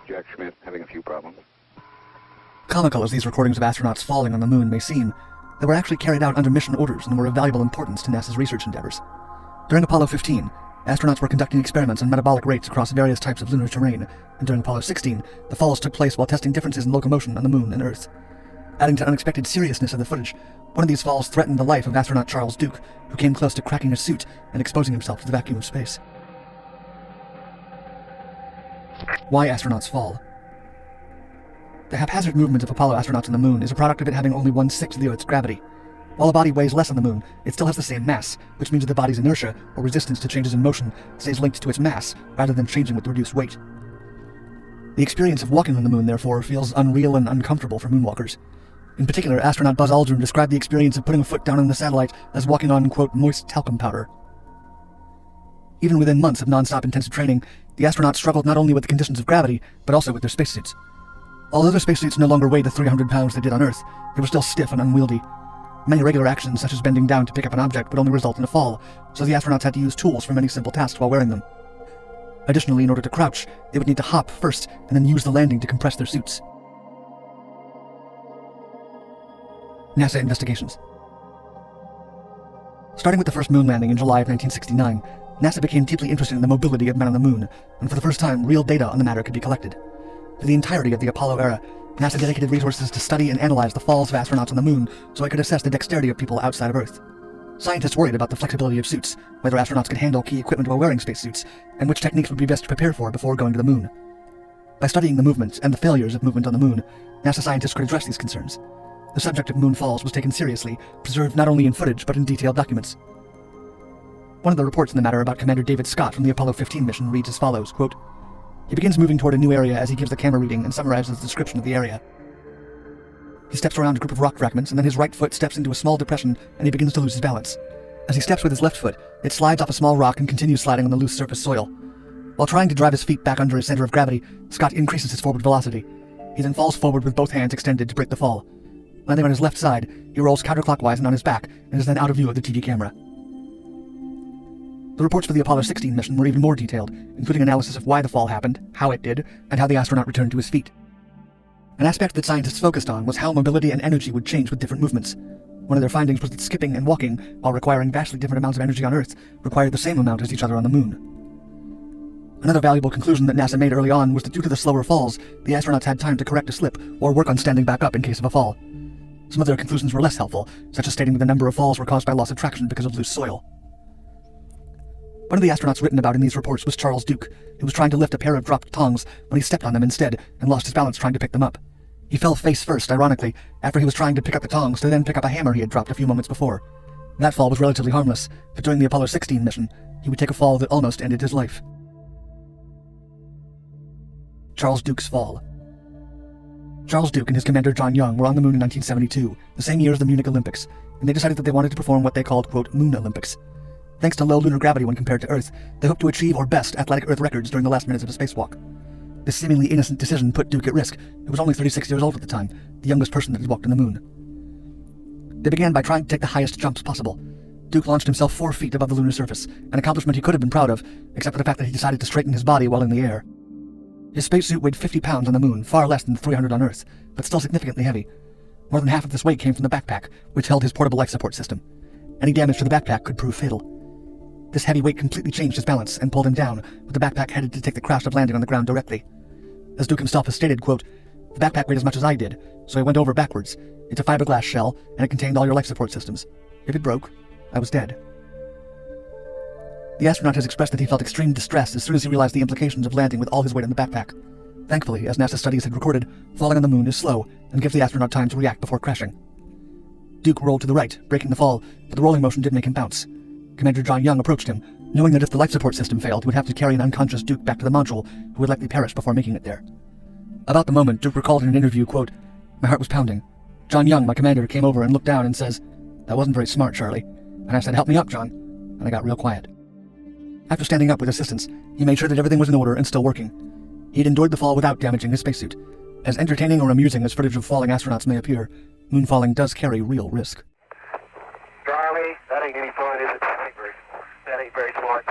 Jack Schmidt, having a few problems. Comical as these recordings of astronauts falling on the moon may seem, they were actually carried out under mission orders and were of valuable importance to NASA's research endeavors. During Apollo 15, astronauts were conducting experiments on metabolic rates across various types of lunar terrain, and during Apollo 16, the falls took place while testing differences in locomotion on the moon and Earth. Adding to unexpected seriousness of the footage, one of these falls threatened the life of astronaut Charles Duke, who came close to cracking his suit and exposing himself to the vacuum of space. Why astronauts fall? The haphazard movement of Apollo astronauts on the moon is a product of it having only 1/6 of the Earth's gravity. While a body weighs less on the moon, it still has the same mass, which means that the body's inertia, or resistance to changes in motion, stays linked to its mass, rather than changing with the reduced weight. The experience of walking on the moon, therefore, feels unreal and uncomfortable for moonwalkers. In particular, astronaut Buzz Aldrin described the experience of putting a foot down on the satellite as walking on, quote, moist talcum powder. Even within months of non-stop intensive training, the astronauts struggled not only with the conditions of gravity, but also with their spacesuits. Although their spacesuits no longer weighed the 300 pounds they did on Earth, they were still stiff and unwieldy. Many regular actions, such as bending down to pick up an object, would only result in a fall, so the astronauts had to use tools for many simple tasks while wearing them. Additionally, in order to crouch, they would need to hop first, and then use the landing to compress their suits. NASA investigations. Starting with the first moon landing in July of 1969, NASA became deeply interested in the mobility of men on the moon, and for the first time, real data on the matter could be collected. For the entirety of the Apollo era, NASA dedicated resources to study and analyze the falls of astronauts on the moon so it could assess the dexterity of people outside of Earth. Scientists worried about the flexibility of suits, whether astronauts could handle key equipment while wearing spacesuits, and which techniques would be best to prepare for before going to the moon. By studying the movements and the failures of movement on the moon, NASA scientists could address these concerns. The subject of moon falls was taken seriously, preserved not only in footage but in detailed documents. One of the reports in the matter about Commander David Scott from the Apollo 15 mission reads as follows, quote, "He begins moving toward a new area as he gives the camera reading and summarizes the description of the area. He steps around a group of rock fragments, and then his right foot steps into a small depression, and he begins to lose his balance. As he steps with his left foot, it slides off a small rock and continues sliding on the loose surface soil. While trying to drive his feet back under his center of gravity, Scott increases his forward velocity. He then falls forward with both hands extended to break the fall. Landing on his left side, he rolls counterclockwise and on his back, and is then out of view of the TV camera." The reports for the Apollo 16 mission were even more detailed, including analysis of why the fall happened, how it did, and how the astronaut returned to his feet. An aspect that scientists focused on was how mobility and energy would change with different movements. One of their findings was that skipping and walking, while requiring vastly different amounts of energy on Earth, required the same amount as each other on the moon. Another valuable conclusion that NASA made early on was that due to the slower falls, the astronauts had time to correct a slip or work on standing back up in case of a fall. Some of their conclusions were less helpful, such as stating that the number of falls were caused by loss of traction because of loose soil. One of the astronauts written about in these reports was Charles Duke, who was trying to lift a pair of dropped tongs when he stepped on them instead and lost his balance trying to pick them up. He fell face first, ironically, after he was trying to pick up the tongs to then pick up a hammer he had dropped a few moments before. That fall was relatively harmless, but during the Apollo 16 mission, he would take a fall that almost ended his life. Charles Duke's fall. Charles Duke and his commander John Young were on the moon in 1972, the same year as the Munich Olympics, and they decided that they wanted to perform what they called, quote, Moon Olympics. Thanks to low lunar gravity when compared to Earth, they hoped to achieve or best athletic Earth records during the last minutes of a spacewalk. This seemingly innocent decision put Duke at risk, who was only 36 years old at the time, the youngest person that had walked on the moon. They began by trying to take the highest jumps possible. Duke launched himself 4 feet above the lunar surface, an accomplishment he could have been proud of, except for the fact that he decided to straighten his body while in the air. His spacesuit weighed 50 pounds on the moon, far less than the 300 on Earth, but still significantly heavy. More than half of this weight came from the backpack, which held his portable life support system. Any damage to the backpack could prove fatal. This heavy weight completely changed his balance and pulled him down, with the backpack headed to take the crash of landing on the ground directly. As Duke himself has stated, quote, "The backpack weighed as much as I did, so I went over backwards. It's a fiberglass shell, and it contained all your life support systems. If it broke, I was dead." The astronaut has expressed that he felt extreme distress as soon as he realized the implications of landing with all his weight on the backpack. Thankfully, as NASA studies had recorded, falling on the moon is slow and gives the astronaut time to react before crashing. Duke rolled to the right, breaking the fall, but the rolling motion did make him bounce. Commander John Young approached him, knowing that if the life support system failed, he would have to carry an unconscious Duke back to the module, who would likely perish before making it there. About the moment, Duke recalled in an interview, quote, "My heart was pounding. John Young, my commander, came over and looked down and says, 'That wasn't very smart, Charlie.' And I said, 'Help me up, John.' And I got real quiet." After standing up with assistance, he made sure that everything was in order and still working. He had endured the fall without damaging his spacesuit. As entertaining or amusing as footage of falling astronauts may appear, moonfalling does carry real risk. Charlie, that ain't any fun, is it? That ain't very smart.